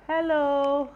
Hello.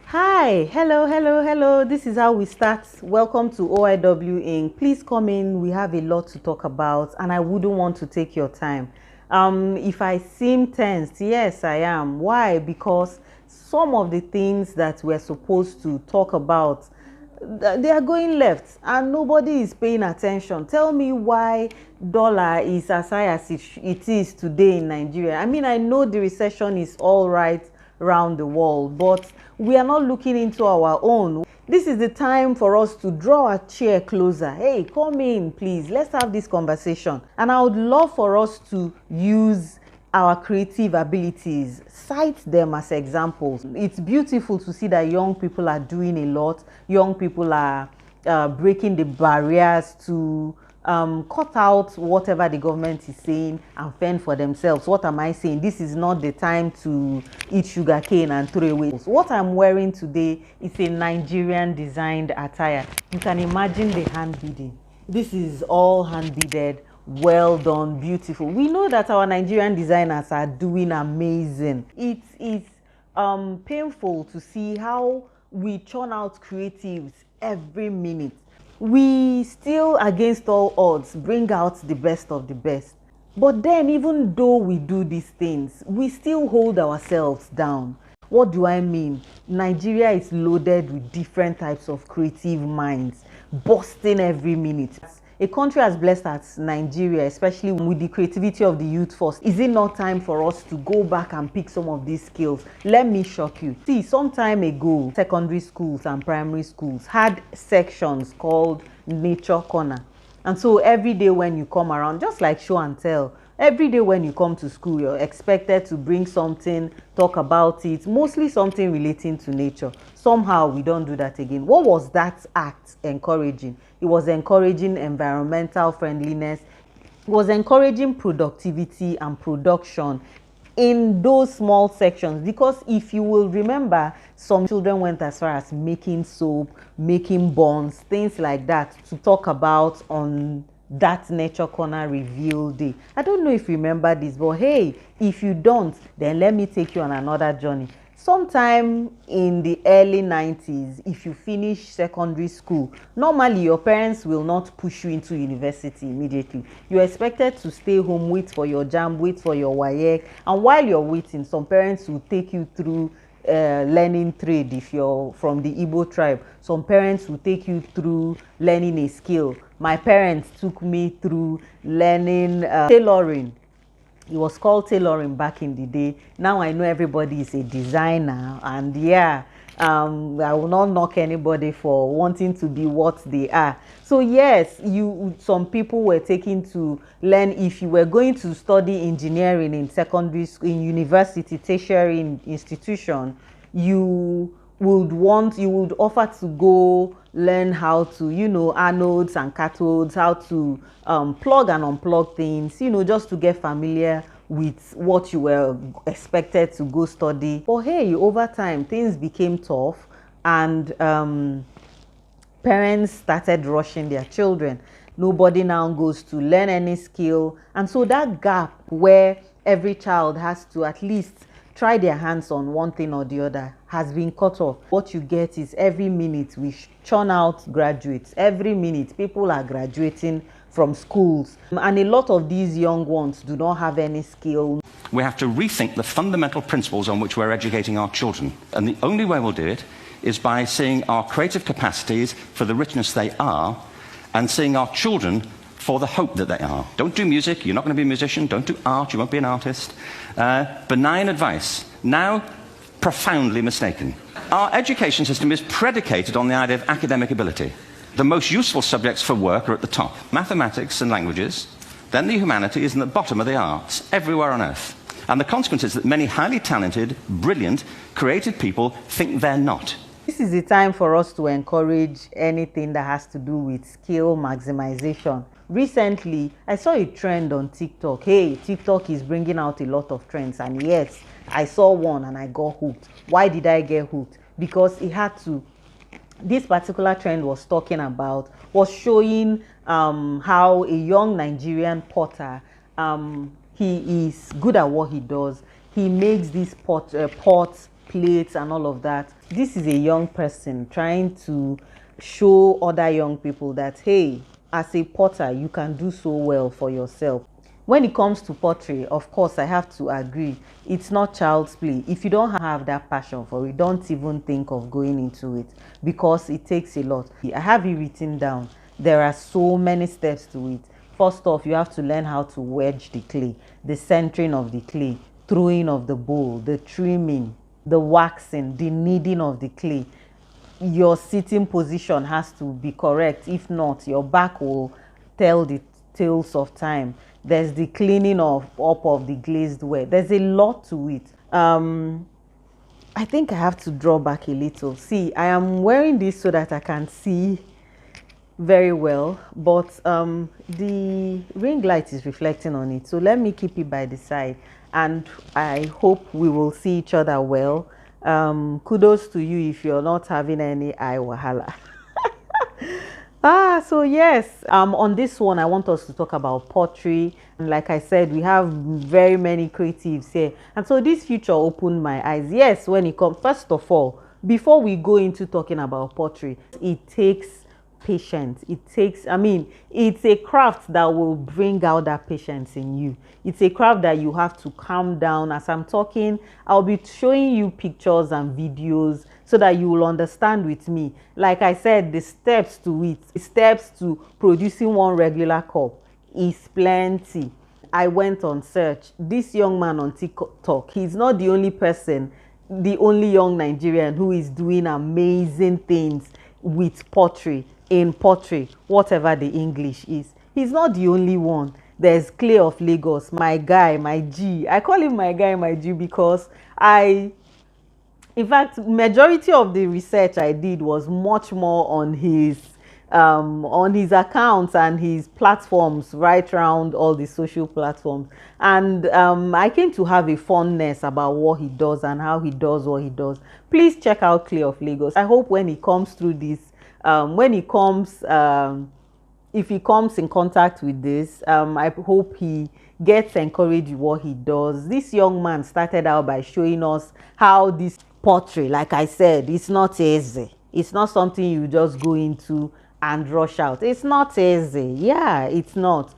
Hi. Hello. This is how we start. Welcome to O.I.W. Inc. Please come in. We have a lot to talk about, and I wouldn't want to take your time. If I seem tense, yes, I am. Why? Because some of the things that we're supposed to talk about, they are going left and nobody is paying attention. Tell me why dollar is as high as it is today in Nigeria. I mean, I know the recession is all right around the world, but we are not looking into our own. This is the time for us to draw a chair closer. Hey, come in, please. Let's have this conversation. And I would love for us to use our creative abilities, cite them as examples. It's beautiful to see that young people are doing a lot. Young people are breaking the barriers to cut out whatever the government is saying and fend for themselves. What am I saying? This is not the time to eat sugarcane and throw away. What I'm wearing today is a Nigerian designed attire. You can imagine the hand beading. This is all hand beaded, well done, beautiful. We know that our Nigerian designers are doing amazing. It is painful to see how we churn out creatives every minute. We still, against all odds, bring out the best of the best. But then, even though we do these things, we still hold ourselves down. What do I mean? Nigeria is loaded with different types of creative minds, bursting every minute. A country as blessed as Nigeria, especially with the creativity of the youth force, is it not time for us to go back and pick some of these skills? Let me shock you. See, some time ago, secondary schools and primary schools had sections called Nature Corner. And so every day when you come around, just like show and tell, every day when you come to school, you're expected to bring something, talk about it, mostly something relating to nature. Somehow we don't do that again. What was that act encouraging? It was encouraging environmental friendliness. It was encouraging productivity and production in those small sections, because if you will remember, some children went as far as making soap, making buns, things like that, to talk about on that Nature Corner reveal day. I don't know if you remember this, but hey, if you don't, then let me take you on another journey. Sometime in the early 90s, if you finish secondary school, normally your parents will not push you into university immediately. You're expected to stay home, wait for your JAMB, wait for your WAEC, and while you're waiting, some parents will take you through learning trade. If you're from the Igbo tribe, some parents will take you through learning a skill. My parents took me through learning tailoring. It was called tailoring back in the day. Now I know everybody is a designer, and yeah, I will not knock anybody for wanting to be what they are. So yes, some people were taken to learn. If you were going to study engineering in secondary school, in university, tertiary institution, you would offer to go learn how to, anodes and cathodes, how to plug and unplug things, just to get familiar with what you were expected to go study. But hey, over time things became tough, and parents started rushing their children. Nobody now goes to learn any skill, and so that gap where every child has to at least try their hands on one thing or the other has been cut off. What you get is every minute we churn out graduates. Every minute people are graduating from schools, and a lot of these young ones do not have any skill. We have to rethink the fundamental principles on which we're educating our children, and the only way we'll do it is by seeing our creative capacities for the richness they are, and seeing our children for the hope that they are. Don't do music, you're not going to be a musician. Don't do art, you won't be an artist. Benign advice, now profoundly mistaken. Our education system is predicated on the idea of academic ability. The most useful subjects for work are at the top: mathematics and languages, then the humanities, and the bottom are the arts, everywhere on earth. And the consequence is that many highly talented, brilliant, creative people think they're not. This is the time for us to encourage anything that has to do with skill maximization. Recently, I saw a trend on TikTok. Hey, TikTok is bringing out a lot of trends, and yes, I saw one and I got hooked. Why did I get hooked? Because it had to. This particular trend was showing how a young Nigerian potter, he is good at what he does. He makes these pots, plates and all of that. This is a young person trying to show other young people that, hey, as a potter, you can do so well for yourself. When it comes to pottery, of course, I have to agree, it's not child's play. If you don't have that passion for it, don't even think of going into it, because it takes a lot. I have it written down. There are so many steps to it. First off, you have to learn how to wedge the clay, the centering of the clay, throwing of the bowl, the trimming, the waxing, the kneading of the clay. Your sitting position has to be correct. If not, your back will tell the tales of time. There's the cleaning up of the glazed ware. There's a lot to it. I think I have to draw back a little. See, I am wearing this so that I can see very well, but the ring light is reflecting on it, so let me keep it by the side, and I hope we will see each other well. Kudos to you if you're not having any eye wahala. So yes, on this one I want us to talk about pottery, and like I said, we have very many creatives here, and so this feature opened my eyes. Yes, when it comes, first of all, before we go into talking about pottery, it takes patience. It takes, I mean, it's a craft that will bring out that patience in you. It's a craft that you have to calm down. As I'm talking, I'll be showing you pictures and videos so that you will understand with me. Like I said, the steps to it, the steps to producing one regular cup is plenty. I went on search. This young man on TikTok, he's not the only person, the only young Nigerian who is doing amazing things with pottery, in pottery, whatever the English is. He's not the only one. There's Clay of Lagos, my guy, my G. I call him my guy, my G, because in fact, majority of the research I did was much more on his accounts and his platforms, right around all the social platforms. And I came to have a fondness about what he does and how he does what he does. Please check out Clay of Lagos. I hope when he comes through this, when he comes, if he comes in contact with this, I hope he gets encouraged with what he does. This young man started out by showing us how this pottery, like I said, it's not easy. It's not something you just go into and rush out. It's not easy. Yeah, it's not.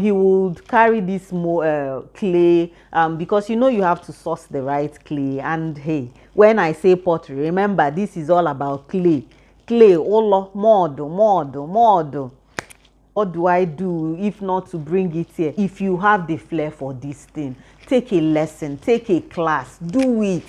He would carry this clay, because you have to source the right clay. And hey, when I say pottery, remember, this is all about clay. Clay, olo, modo. What do I do if not to bring it here? If you have the flair for this thing, take a lesson, take a class, do it.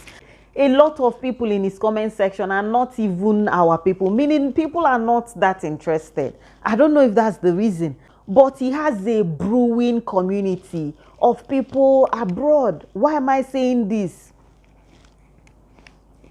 A lot of people in his comment section are not even our people, meaning people are not that interested. I don't know if that's the reason, but he has a brewing community of people abroad. Why am I saying this?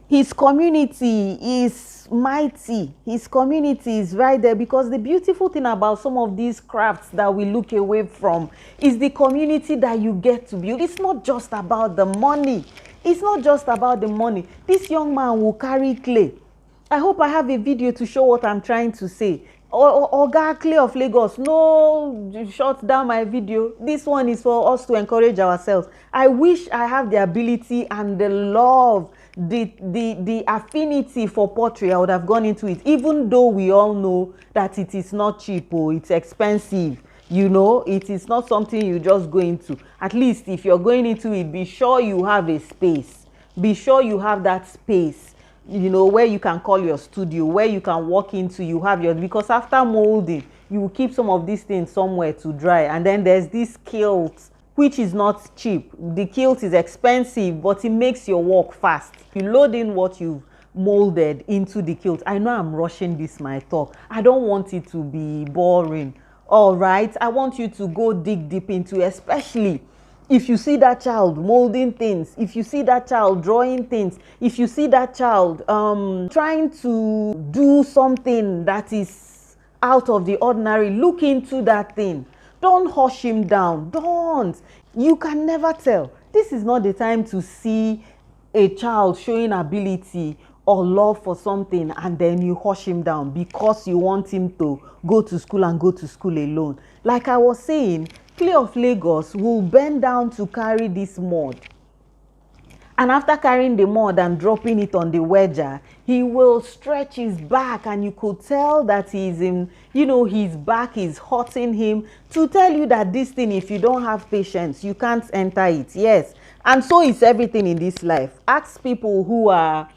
His community is mighty. His community is right there, because the beautiful thing about some of these crafts that we look away from is the community that you get to build. It's not just about the money. It's not just about the money. This young man will carry clay. I hope I have a video to show what I'm trying to say. Oga Clay of Lagos, no, shut down my video. This one is for us to encourage ourselves. I wish I have the ability and the love, the affinity for pottery. I would have gone into it, even though we all know that it is not cheap or it's expensive. It is not something you just go into. At least if you're going into it, be sure you have a space. Be sure you have that space, where you can call your studio, where you can walk into, you have because after molding, you will keep some of these things somewhere to dry. And then there's this kilt, which is not cheap. The kilt is expensive, but it makes your work fast. You load in what you've molded into the kilt. I know I'm rushing this, my talk. I don't want it to be boring. All right, I want you to go dig deep into, especially if you see that child molding things, if you see that child drawing things, if you see that child trying to do something that is out of the ordinary, look into that thing. Don't hush him down. Don't. You can never tell. This is not the time to see a child showing ability or love for something and then you hush him down because you want him to go to school and go to school alone. Like I was saying, Clear of Lagos will bend down to carry this mud. And after carrying the mud and dropping it on the wedger, he will stretch his back, and you could tell that he's in, his back is hurting him, to tell you that this thing, if you don't have patience, you can't enter it. Yes. And so is everything in this life. Ask people who are,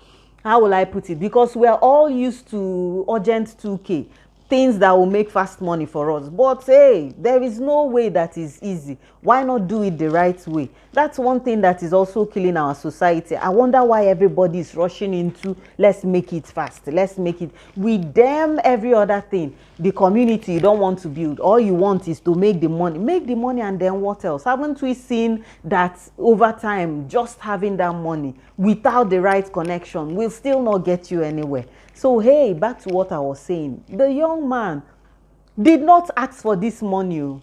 how will I put it? Because we are all used to urgent 2K. Things that will make fast money for us. But hey, there is no way that is easy. Why not do it the right way? That's one thing that is also killing our society. I wonder why everybody is rushing into, let's make it fast, let's make it. We damn every other thing. The community you don't want to build. All you want is to make the money. Make the money, and then what else? Haven't we seen that over time, just having that money without the right connection will still not get you anywhere? So hey, back to what I was saying. The young man did not ask for this money,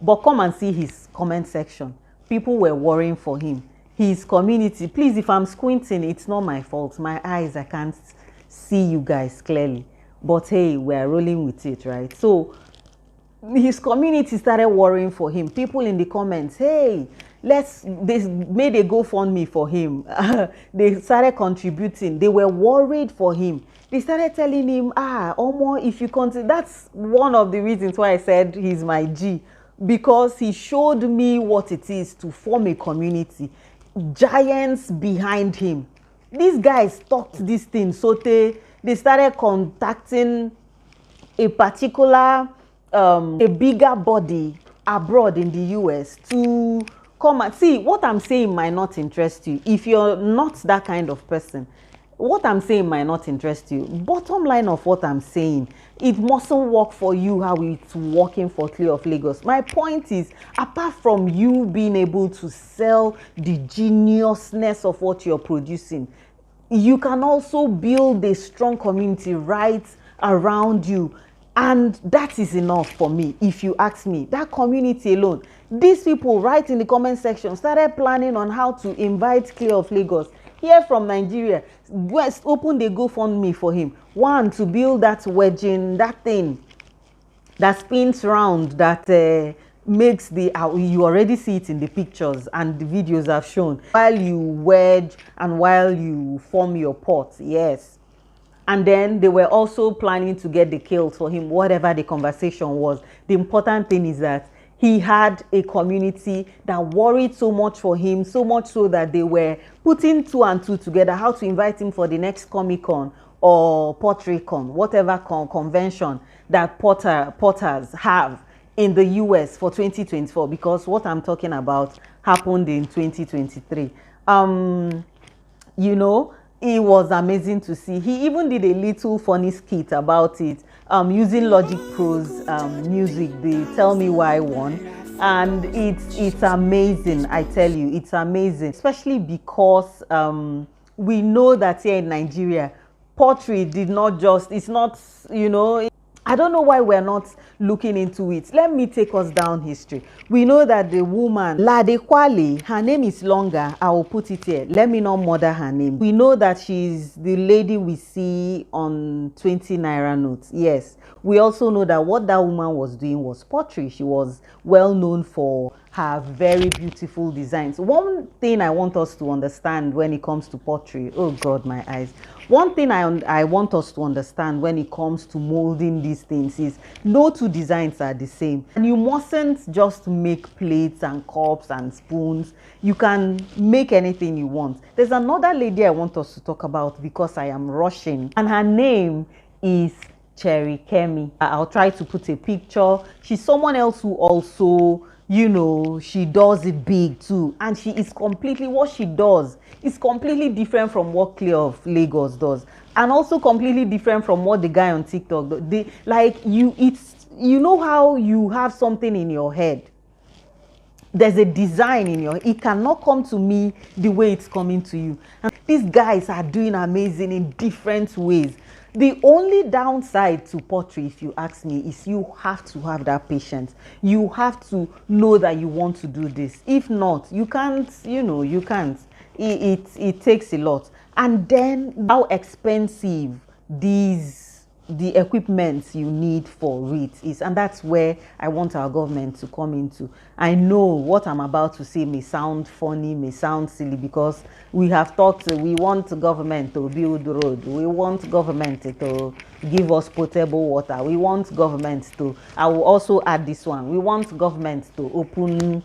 but come and see his comment section. People were worrying for him. His community, please, if I'm squinting, it's not my fault. My eyes, I can't see you guys clearly. But hey, we're rolling with it, right? So his community started worrying for him. People in the comments, hey, they made a GoFundMe for him. They started contributing. They were worried for him. They started telling him, Omo, if you continue. That's one of the reasons why I said he's my G, because he showed me what it is to form a community. Giants behind him. These guys talked this thing, so they started contacting a particular a bigger body abroad in the US to come and see. What I'm saying might not interest you. If you're not that kind of person, what I'm saying might not interest you. Bottom line of what I'm saying, it mustn't work for you how it's working for Clear of Lagos. My point is, apart from you being able to sell the geniusness of what you're producing, you can also build a strong community right around you. And that is enough for me, if you ask me. That community alone. These people right in the comment section started planning on how to invite Clear of Lagos here from Nigeria. Open the GoFundMe for him. One, to build that wedging, that thing that spins round, that makes the, you already see it in the pictures and the videos I've shown. While you wedge and while you form your pot, yes. And then they were also planning to get the kills for him, whatever the conversation was. The important thing is that he had a community that worried so much for him, so much so that they were putting 2 and 2 together, how to invite him for the next Comic-Con or PotteryCon, whatever convention that potters have in the US for 2024, because what I'm talking about happened in 2023. It was amazing to see. He even did a little funny skit about it, using Logic Pro's music, the Tell Me Why one. And it's amazing, I tell you, it's amazing. Especially because we know that here in Nigeria, pottery did not just, it's not, I don't know why we're not looking into it. Let me take us down history. We know that the woman, Lade Kwale, her name is longer. I will put it here. Let me not murder her name. We know that she's the lady we see on 20 Naira notes. Yes. We also know that what that woman was doing was pottery. She was well known for her very beautiful designs. One thing I want us to understand when it comes to pottery, oh God, my eyes. One thing I want us to understand when it comes to molding these things is no two designs are the same. And you mustn't just make plates and cups and spoons. You can make anything you want. There's another lady I want us to talk about because I am rushing. And her name is Cherry Kemi. I'll try to put a picture. She's someone else who also, she does it big too. And she is completely, what she does is completely different from what Clear of Lagos does. And also completely different from what the guy on TikTok does. How you have something in your head. There's a design in your, it cannot come to me the way it's coming to you. And these guys are doing amazing in different ways. The only downside to pottery, if you ask me, is you have to have that patience. You have to know that you want to do this. If not, you can't, you can't. It takes a lot. And then how expensive these the equipment you need for it is, and that's where I want our government to come into. I know what I'm about to say may sound funny, may sound silly, because we have talked, we want government to build the road, we want government to give us potable water, we want government to, I will also add this one, we want government to open,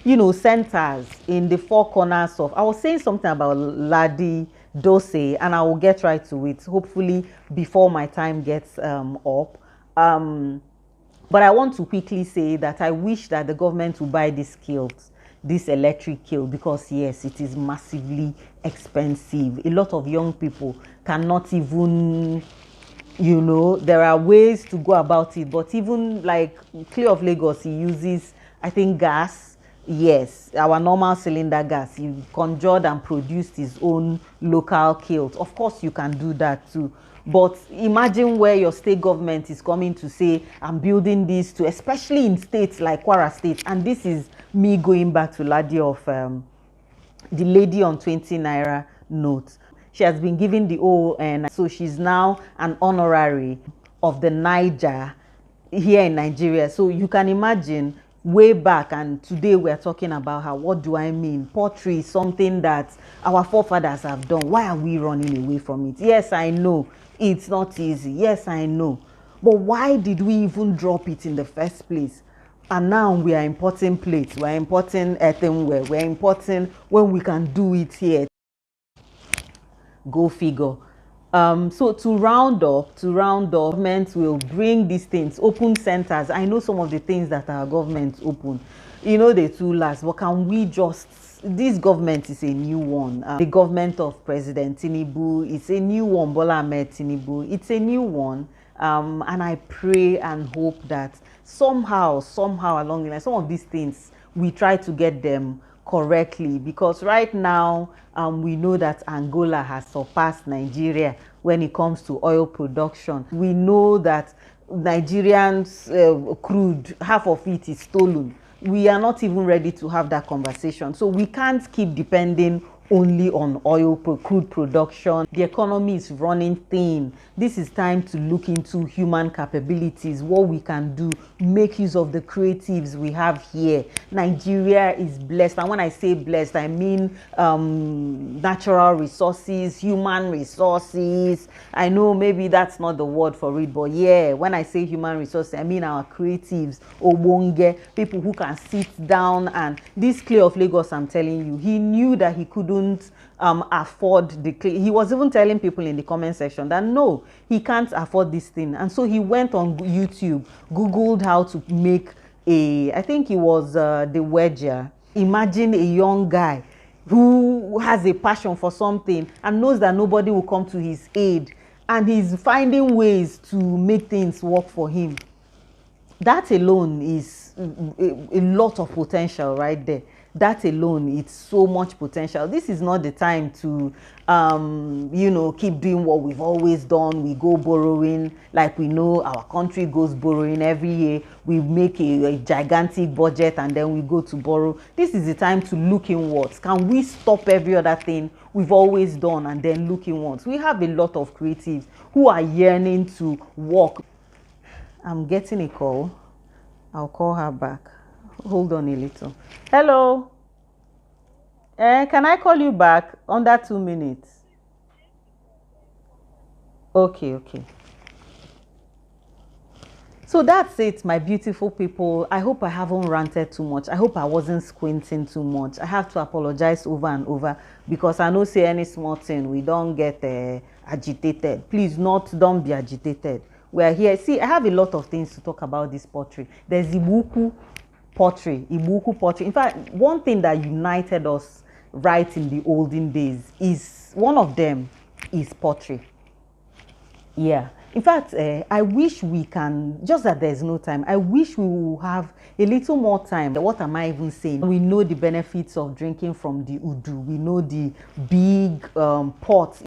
you know, centers in the four corners of, I was saying something about Ladi Dose, and I will get right to it hopefully before my time gets up. But I want to quickly say that I wish that the government would buy this kilns, this electric kiln, because yes, it is massively expensive. A lot of young people cannot even, you know, there are ways to go about it, but even like Clear of Lagos, he uses, I think, gas. Yes, our normal cylinder gas. He conjured and produced his own local kiln. Of course, you can do that too. But imagine where your state government is coming to say, I'm building this to, especially in states like Kwara State. And this is me going back to Ladi of the lady on 20 naira notes. She has been given the O.I.W, so she's now an honorary of the Niger here in Nigeria. So you can imagine way back, and today we're talking about her. What do I mean? Pottery is something that our forefathers have done. Why are we running away from it? Yes, I know it's not easy. Yes, I know. But why did we even drop it in the first place? And now we are importing plates, we're importing earthenware, we're importing when we can do it here. Go figure. So to round up, government will bring these things, open centers. I know some of the things that our government open, you know, they too last, but can we just, this government is a new one. The government of President Tinubu, it's a new one. Bola Ahmed Tinubu, it's a new one. And I pray and hope that somehow along the line, some of these things, we try to get them correctly, because right now we know that Angola has surpassed Nigeria when it comes to oil production. We know that Nigerians crude, half of it is stolen. We are not even ready to have that conversation, so we can't keep depending only on crude production. The economy is running thin. This is time to look into human capabilities, what we can do, make use of the creatives we have here. Nigeria is blessed, and when I say blessed, I mean natural resources, human resources. I know maybe that's not the word for it, but yeah, when I say human resources, I mean our creatives, obonge, people who can sit down. And this Clear of Lagos, I'm telling you, he knew that he couldn't afford the clay. He was even telling people in the comment section that no, he can't afford this thing, and so he went on YouTube, googled how to make a, I think it was the wedger. Imagine a young guy who has a passion for something and knows that nobody will come to his aid, and he's finding ways to make things work for him. That alone is a lot of potential right there. That alone, it's so much potential. This is not the time to you know, keep doing what we've always done. We go borrowing, like we know our country goes borrowing every year. We make a gigantic budget and then we go to borrow. This is the time to look inwards. Can we stop every other thing we've always done and then look inwards? We have a lot of creatives who are yearning to work. I'm getting a call. I'll call her back. Hold on a little. Hello. Can I call you back under 2 minutes? Okay. So that's it, my beautiful people. I hope I haven't ranted too much. I hope I wasn't squinting too much. I have to apologize over and over, because I know say any small thing we don't get agitated. Please, don't be agitated. We are here. See, I have a lot of things to talk about this pottery. There's Ibuku pottery. In fact, one thing that united us right in the olden days is, one of them is pottery. Yeah. In fact, I wish we can, just that there's no time, I wish we will have a little more time. What am I even saying? We know the benefits of drinking from the O.I.W. We know the big pots